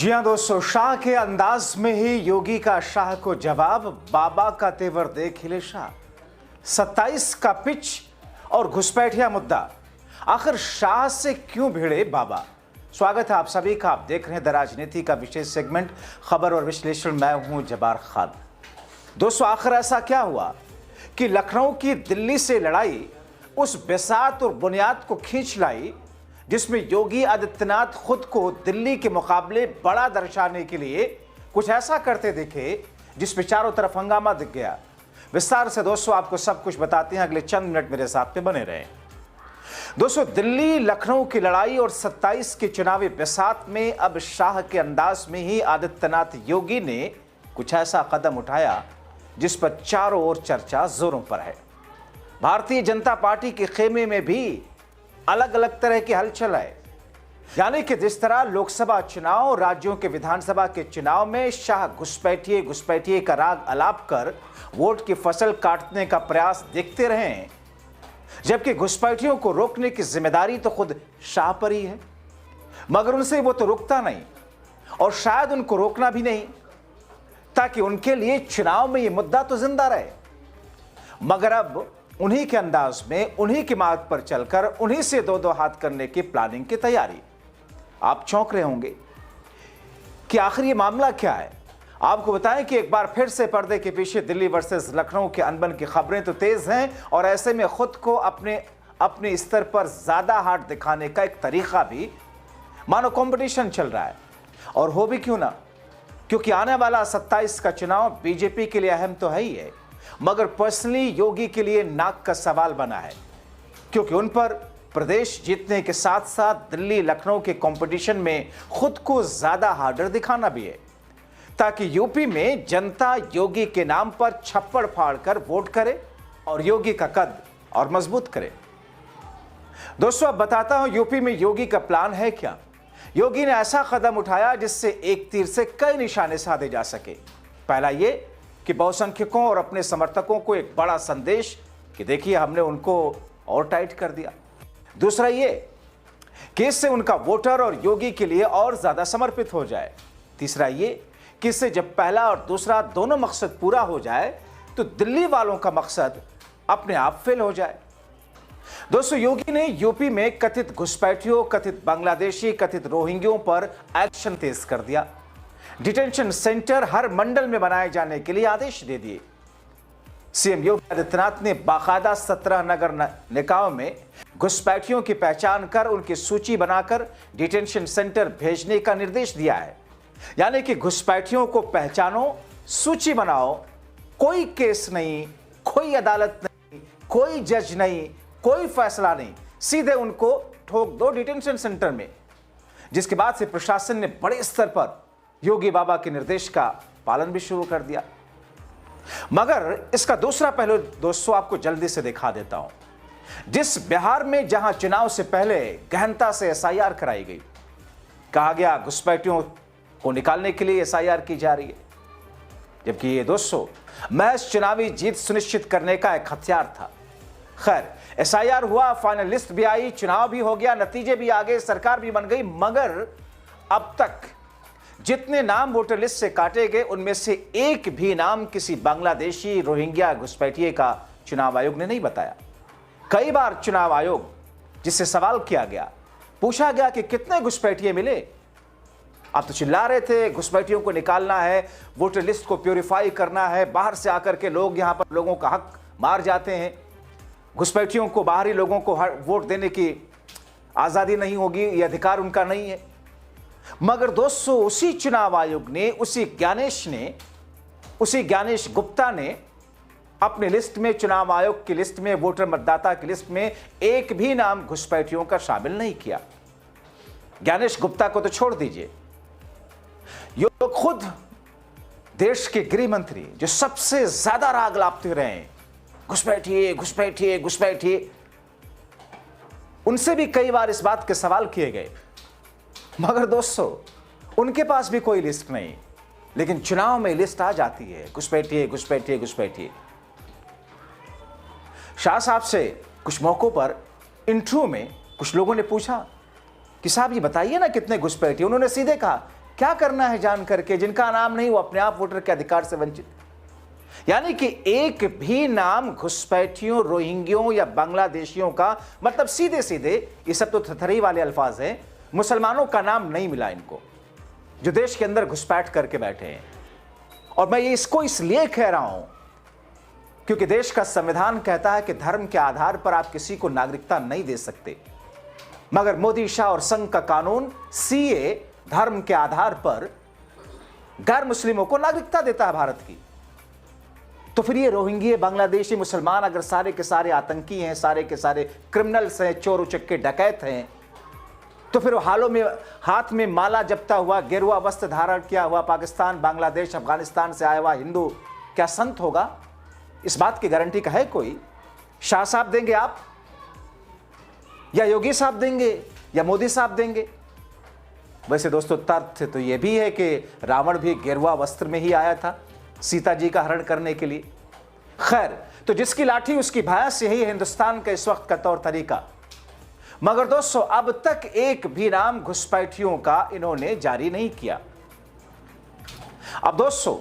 जी हाँ दोस्तों, शाह के अंदाज में ही योगी का शाह को जवाब, बाबा का तेवर देख हिले शाह। 27 का पिच और घुसपैठिया मुद्दा, आखिर शाह से क्यों भिड़े बाबा। स्वागत है आप सभी का। आप देख रहे हैं द राजनीति का विशेष सेगमेंट खबर और विश्लेषण। मैं हूं जबार खान। दोस्तों, आखिर ऐसा क्या हुआ कि लखनऊ की दिल्ली से लड़ाई उस बिसात और बुनियाद को खींच लाई जिसमें योगी आदित्यनाथ खुद को दिल्ली के मुकाबले बड़ा दर्शाने के लिए कुछ ऐसा करते दिखे जिसमें चारों तरफ हंगामा दिख गया। विस्तार से दोस्तों आपको सब कुछ बताते हैं, अगले चंद मिनट मेरे साथ पे बने रहें। दोस्तों, दिल्ली लखनऊ की लड़ाई और 27 के चुनावी बिसात में अब शाह के अंदाज में ही आदित्यनाथ योगी ने कुछ ऐसा कदम उठाया जिस पर चारों ओर चर्चा जोरों पर है। भारतीय जनता पार्टी के खेमे में भी अलग अलग तरह की हलचल है। यानी कि जिस तरह लोकसभा चुनाव, राज्यों के विधानसभा के चुनाव में शाह घुसपैठिए का राग अलाप कर वोट की फसल काटने का प्रयास देखते रहे हैं, जबकि घुसपैठियों को रोकने की जिम्मेदारी तो खुद शाह पर ही है। मगर उनसे वो तो रुकता नहीं और शायद उनको रोकना भी नहीं, ताकि उनके लिए चुनाव में ये मुद्दा तो जिंदा रहे। मगर अब उन्हीं के अंदाज में, उन्हीं के मार्ग पर चलकर उन्हीं से दो दो हाथ करने की प्लानिंग की तैयारी। आप चौंक रहे होंगे कि आखिर ये मामला क्या है। आपको बताएं कि एक बार फिर से पर्दे के पीछे दिल्ली वर्सेस लखनऊ के अनबन की खबरें तो तेज हैं और ऐसे में खुद को अपने स्तर पर ज्यादा हाथ दिखाने का एक तरीका भी मानो कंपटीशन चल रहा है। और हो भी क्यों ना, क्योंकि आने वाला 27 का चुनाव बीजेपी के लिए अहम तो है ही है, मगर पर्सनली योगी के लिए नाक का सवाल बना है, क्योंकि उन पर प्रदेश जीतने के साथ साथ दिल्ली लखनऊ के कंपटीशन में खुद को ज्यादा हार्डर दिखाना भी है, ताकि यूपी में जनता योगी के नाम पर छप्पड़ फाड़ कर वोट करे और योगी का कद और मजबूत करे। दोस्तों, अब बताता हूं यूपी में योगी का प्लान है क्या। योगी ने ऐसा कदम उठाया जिससे एक तीर से कई निशाने साधे जा सके। पहला ये कि बहुसंख्यकों और अपने समर्थकों को एक बड़ा संदेश कि देखिए हमने उनको और टाइट कर दिया। दूसरा ये कि इससे उनका वोटर और योगी के लिए और ज्यादा समर्पित हो जाए। तीसरा ये कि इससे जब पहला और दूसरा दोनों मकसद पूरा हो जाए तो दिल्ली वालों का मकसद अपने आप फेल हो जाए। दोस्तों, योगी ने यूपी में कथित घुसपैठियों, कथित बांग्लादेशी, कथित रोहिंग्यों पर एक्शन तेज कर दिया। डिटेंशन सेंटर हर मंडल में बनाए जाने के लिए आदेश दे दिए। सीएम योगी आदित्यनाथ ने बाकायदा 17 नगर निकायों में घुसपैठियों की पहचान कर उनकी सूची बनाकर डिटेंशन सेंटर भेजने का निर्देश दिया है। यानी कि घुसपैठियों को पहचानो, सूची बनाओ, कोई केस नहीं, कोई अदालत नहीं, कोई जज नहीं, कोई फैसला नहीं, सीधे उनको ठोक दो डिटेंशन सेंटर में। जिसके बाद से प्रशासन ने बड़े स्तर पर योगी बाबा के निर्देश का पालन भी शुरू कर दिया। मगर इसका दूसरा पहलू दोस्तों आपको जल्दी से दिखा देता हूं। जिस बिहार में जहां चुनाव से पहले गहनता से एसआईआर कराई गई, कहा गया घुसपैठियों को निकालने के लिए एसआईआर की जा रही है, जबकि ये दोस्तों महज चुनावी जीत सुनिश्चित करने का एक हथियार था। खैर, एसआईआर हुआ, फाइनल लिस्ट भी आई, चुनाव भी हो गया, नतीजे भी आ गए, सरकार भी बन गई, मगर अब तक जितने नाम वोटर लिस्ट से काटे गए उनमें से एक भी नाम किसी बांग्लादेशी, रोहिंग्या, घुसपैठिए का चुनाव आयोग ने नहीं बताया। कई बार चुनाव आयोग जिससे सवाल किया गया, पूछा गया कि कितने घुसपैठिए मिले, आप तो चिल्ला रहे थे घुसपैठियों को निकालना है, वोटर लिस्ट को प्योरीफाई करना है, बाहर से आकर के लोग यहां पर लोगों का हक मार जाते हैं, घुसपैठियों को, बाहरी लोगों को वोट देने की आजादी नहीं होगी, यह अधिकार उनका नहीं है। मगर दोस्तों, उसी चुनाव आयोग ने, उसी ज्ञानेश गुप्ता ने अपने लिस्ट में, चुनाव आयोग की लिस्ट में, वोटर मतदाता की लिस्ट में एक भी नाम घुसपैठियों का शामिल नहीं किया। ज्ञानेश गुप्ता को तो छोड़ दीजिए, ये खुद देश के गृह मंत्री जो सबसे ज्यादा राग लापते रहे हैं, घुसपैठिए, उनसे भी कई बार इस बात के सवाल किए गए। मगर दोस्तों, उनके पास भी कोई लिस्ट नहीं, लेकिन चुनाव में लिस्ट आ जाती है, घुसपैठिए। शाह साहब से कुछ मौकों पर इंटरव्यू में कुछ लोगों ने पूछा कि साहब ये बताइए ना कितने घुसपैठिए। उन्होंने सीधे कहा क्या करना है जान करके? जिनका नाम नहीं वो अपने आप वोटर के अधिकार से वंचित। यानी कि एक भी नाम घुसपैठियों, रोहिंग्यों या बांग्लादेशियों का, मतलब सीधे सीधे ये सब तो थथरी वाले अल्फाज हैं, मुसलमानों का नाम नहीं मिला इनको, जो देश के अंदर घुसपैठ करके बैठे हैं। और मैं ये इसको इसलिए कह रहा हूं क्योंकि देश का संविधान कहता है कि धर्म के आधार पर आप किसी को नागरिकता नहीं दे सकते, मगर मोदी, शाह और संघ का कानून सीए धर्म के आधार पर गैर मुस्लिमों को नागरिकता देता है भारत की। तो फिर ये रोहिंग्या, बांग्लादेशी, मुसलमान अगर सारे के सारे आतंकी हैं, सारे के सारे क्रिमिनल्स हैं, चोर उचक्के डकैत हैं, तो फिर हालों में हाथ में माला जपता हुआ, गेरुआ वस्त्र धारण किया हुआ पाकिस्तान, बांग्लादेश, अफगानिस्तान से आया हुआ हिंदू क्या संत होगा? इस बात की गारंटी का है कोई? शाह साहब देंगे आप, या योगी साहब देंगे, या मोदी साहब देंगे? वैसे दोस्तों तथ्य तो यह भी है कि रावण भी गेरुआ वस्त्र में ही आया था सीता जी का हरण करने के लिए। खैर, तो जिसकी लाठी उसकी भैंस, यही हिंदुस्तान का इस वक्त का तौर तरीका। मगर दोस्तों अब तक एक भी नाम घुसपैठियों का इन्होंने जारी नहीं किया। अब दोस्तों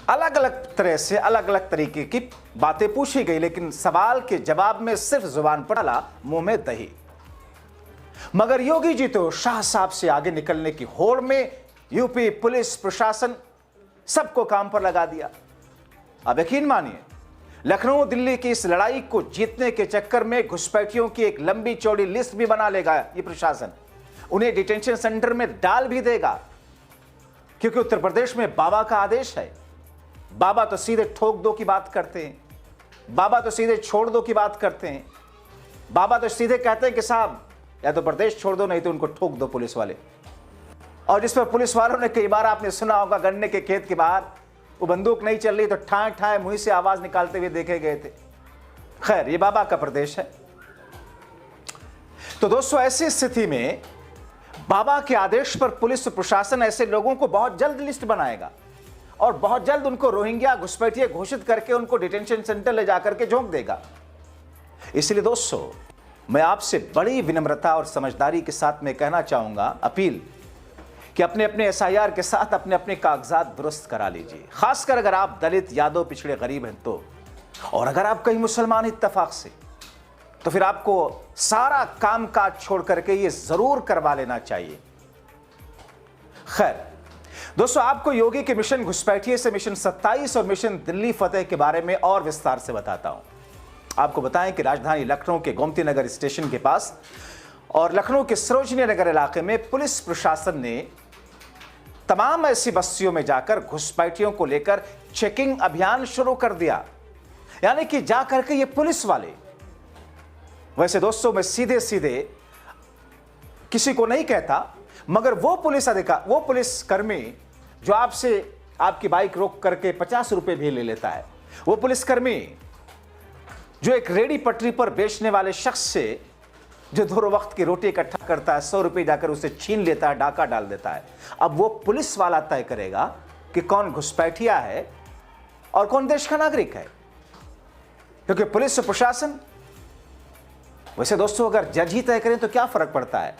अलग अलग तरह से अलग अलग तरीके की बातें पूछी गई, लेकिन सवाल के जवाब में सिर्फ जुबान पर डाला, मुंह में दही। मगर योगी जी तो शाह साहब से आगे निकलने की होड़ में यूपी पुलिस प्रशासन सबको काम पर लगा दिया। अब यकीन मानिए, लखनऊ दिल्ली की इस लड़ाई को जीतने के चक्कर में घुसपैठियों की एक लंबी चौड़ी लिस्ट भी बना लेगा ये प्रशासन। उन्हें डिटेंशन सेंटर में डाल भी देगा, क्योंकि उत्तर प्रदेश में बाबा का आदेश है। बाबा तो सीधे ठोक दो की बात करते हैं, बाबा तो सीधे छोड़ दो की बात करते हैं, बाबा तो सीधे कहते हैं कि साहब या तो प्रदेश छोड़ दो, नहीं तो उनको ठोक दो पुलिस वाले। और जिस पर पुलिस वालों ने कई बार आपने सुना होगा, गन्ने के खेत के बाहर वो बंदूक नहीं चल रही तो ठाए ठाए मुंह से आवाज निकालते हुए देखे गए थे। खैर, ये बाबा का प्रदेश है। तो दोस्तों ऐसी स्थिति में बाबा के आदेश पर पुलिस प्रशासन ऐसे लोगों को बहुत जल्द लिस्ट बनाएगा और बहुत जल्द उनको रोहिंग्या, घुसपैठिए घोषित करके उनको डिटेंशन सेंटर ले जाकर के झोंक देगा। इसलिए दोस्तों मैं आपसे बड़ी विनम्रता और समझदारी के साथ में कहना चाहूंगा, अपील कि अपने अपने एसआईआर के साथ अपने अपने कागजात दुरुस्त करा लीजिए, खासकर अगर आप दलित, यादव, पिछड़े, गरीब हैं तो। और अगर आप कहीं मुसलमान इत्तेफाक से, तो फिर आपको सारा काम काज छोड़ करके ये जरूर करवा लेना चाहिए। खैर दोस्तों, आपको योगी के मिशन घुसपैठिए से मिशन 27 और मिशन दिल्ली फतेह के बारे में और विस्तार से बताता हूं। आपको बताएं कि राजधानी लखनऊ के गोमती नगर स्टेशन के पास और लखनऊ के सरोजनी नगर इलाके में पुलिस प्रशासन ने तमाम ऐसी बस्तियों में जाकर घुसपैठियों को लेकर चेकिंग अभियान शुरू कर दिया। यानी कि जाकर के ये पुलिस वाले, वैसे दोस्तों मैं सीधे सीधे किसी को नहीं कहता, मगर वो पुलिस अधिकारी, वो पुलिस कर्मी जो आपसे आपकी बाइक रोक करके 50 रुपए भी ले लेता है, वो पुलिसकर्मी जो एक रेडी पटरी पर बेचने वाले शख्स से जो दोनों वक्त की रोटी इकट्ठा करता है, 100 रुपए जाकर उसे छीन लेता है, डाका डाल देता है। अब वो पुलिस वाला तय करेगा कि कौन घुसपैठिया है और कौन देश का नागरिक है, क्योंकि पुलिस प्रशासन, वैसे दोस्तों अगर जज ही तय करें तो क्या फर्क पड़ता है।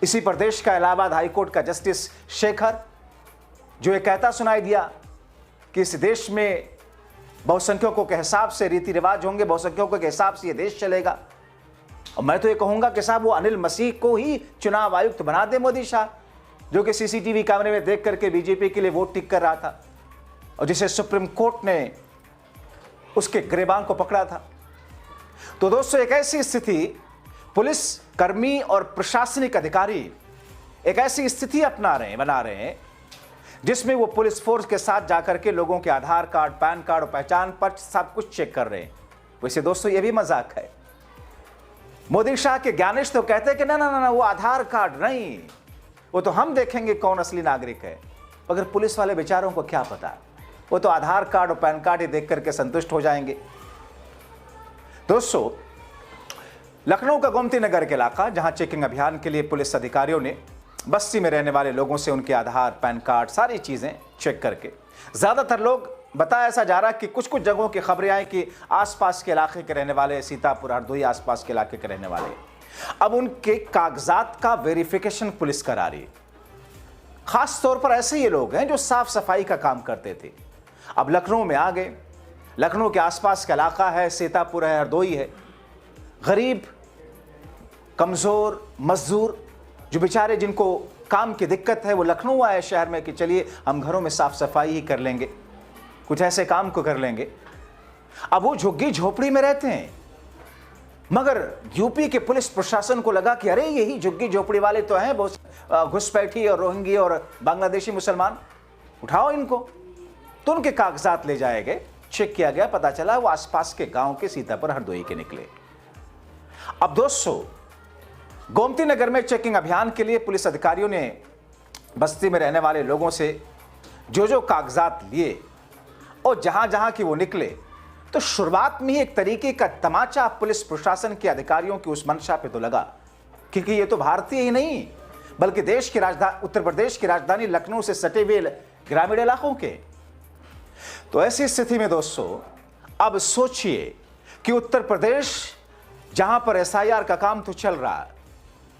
इसी प्रदेश का इलाहाबाद हाईकोर्ट का जस्टिस शेखर जो ये कहता सुनाई दिया कि इस देश में बहुसंख्यकों के हिसाब से रीति रिवाज होंगे, बहुसंख्यकों के हिसाब से ये देश चलेगा। और मैं तो ये कहूंगा कि साहब वो अनिल मसीह को ही चुनाव आयुक्त बना दे मोदी शाह, जो कि सीसीटीवी कैमरे में देख करके बीजेपी के लिए वोट टिक कर रहा था और जिसे सुप्रीम कोर्ट ने उसके गिरबान को पकड़ा था। तो दोस्तों एक ऐसी स्थिति, पुलिस कर्मी और प्रशासनिक अधिकारी एक ऐसी स्थिति बना रहे हैं जिसमें वो पुलिस फोर्स के साथ जाकर के लोगों के आधार कार्ड, पैन कार्ड और पहचान पत्र सब कुछ चेक कर रहे हैं। वैसे दोस्तों ये भी मजाक है। मोदी शाह के ज्ञानिश तो कहते हैं कि ना ना ना वो आधार कार्ड नहीं, वो तो हम देखेंगे कौन असली नागरिक है। मगर पुलिस वाले बेचारों को क्या पता, वो तो आधार कार्ड और पैन कार्ड ही देख करके संतुष्ट हो जाएंगे। दोस्तों लखनऊ का गोमती नगर के इलाका, जहां चेकिंग अभियान के लिए पुलिस अधिकारियों ने बस्ती में रहने वाले लोगों से उनके आधार, पैन कार्ड, सारी चीजें चेक करके, ज्यादातर लोग, बताया ऐसा जा रहा कि कुछ कुछ जगहों की खबरें आई कि आसपास के इलाके के रहने वाले, सीतापुर, हरदोई आसपास के इलाके के रहने वाले, अब उनके कागजात का वेरिफिकेशन पुलिस करा रही। खास तौर पर ऐसे ये लोग हैं जो साफ सफाई का काम करते थे, अब लखनऊ में आ गए। लखनऊ के आसपास का इलाका है, सीतापुर है, हरदोई है। गरीब, कमज़ोर, मजदूर जो बेचारे जिनको काम की दिक्कत है, वो लखनऊ आए शहर में कि चलिए हम घरों में साफ सफाई ही कर लेंगे, कुछ ऐसे काम को कर लेंगे। अब वो झुग्गी झोपड़ी में रहते हैं, मगर यूपी के पुलिस प्रशासन को लगा कि अरे यही झुग्गी झोपड़ी वाले तो हैं बहुत घुसपैठी और रोहिंगी और बांग्लादेशी मुसलमान, उठाओ इनको। तो उनके कागजात ले जाए गए, चेक किया गया, पता चला वो आसपास के गांव के सीतापुर हरदोई के निकले। अब दोस्तों, गोमती नगर में चेकिंग अभियान के लिए पुलिस अधिकारियों ने बस्ती में रहने वाले लोगों से जो कागजात लिए और जहां जहां की वो निकले, तो शुरुआत में ही एक तरीके का तमाचा पुलिस प्रशासन के अधिकारियों की उस मंशा पे तो लगा, क्योंकि ये तो भारतीय ही नहीं बल्कि देश की राजधानी उत्तर प्रदेश की राजधानी लखनऊ से सटे हुए ग्रामीण इलाकों के। तो ऐसी स्थिति में दोस्तों, अब सोचिए कि उत्तर प्रदेश जहां पर एसआईआर का काम तो चल रहा है,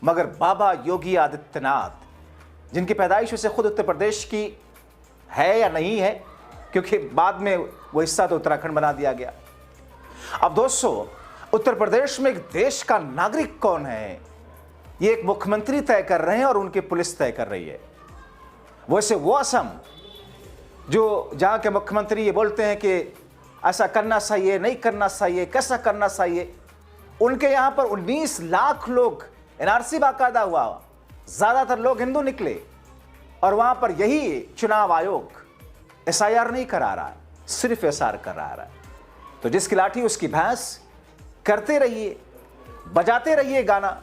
मगर बाबा योगी आदित्यनाथ जिनकी पैदाइश वैसे खुद उत्तर प्रदेश की है या नहीं है, क्योंकि बाद में वो हिस्सा तो उत्तराखंड बना दिया गया। अब दोस्तों, उत्तर प्रदेश में एक देश का नागरिक कौन है, ये एक मुख्यमंत्री तय कर रहे हैं और उनकी पुलिस तय कर रही है। वैसे वो असम जो जहां के मुख्यमंत्री ये बोलते हैं कि ऐसा करना सही है, नहीं करना सही है, कैसा करना सही है, उनके यहां पर 19 लाख लोग एनआरसी बाकायदा हुआ, ज्यादातर लोग हिंदू निकले, और वहां पर यही चुनाव आयोग एसआईआर नहीं करा रहा है, सिर्फ एसआर करा रहा है। तो जिसकी लाठी उसकी भैंस, करते रहिए, बजाते रहिए गाना,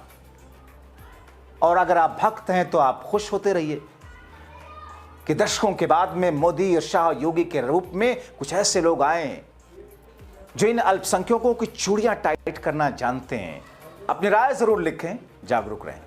और अगर आप भक्त हैं तो आप खुश होते रहिए कि दशकों के बाद में मोदी और शाह योगी के रूप में कुछ ऐसे लोग आए जो इन अल्पसंख्यकों की चूड़ियां टाइट करना जानते हैं। अपनी राय जरूर लिखें, जागरूक रहें।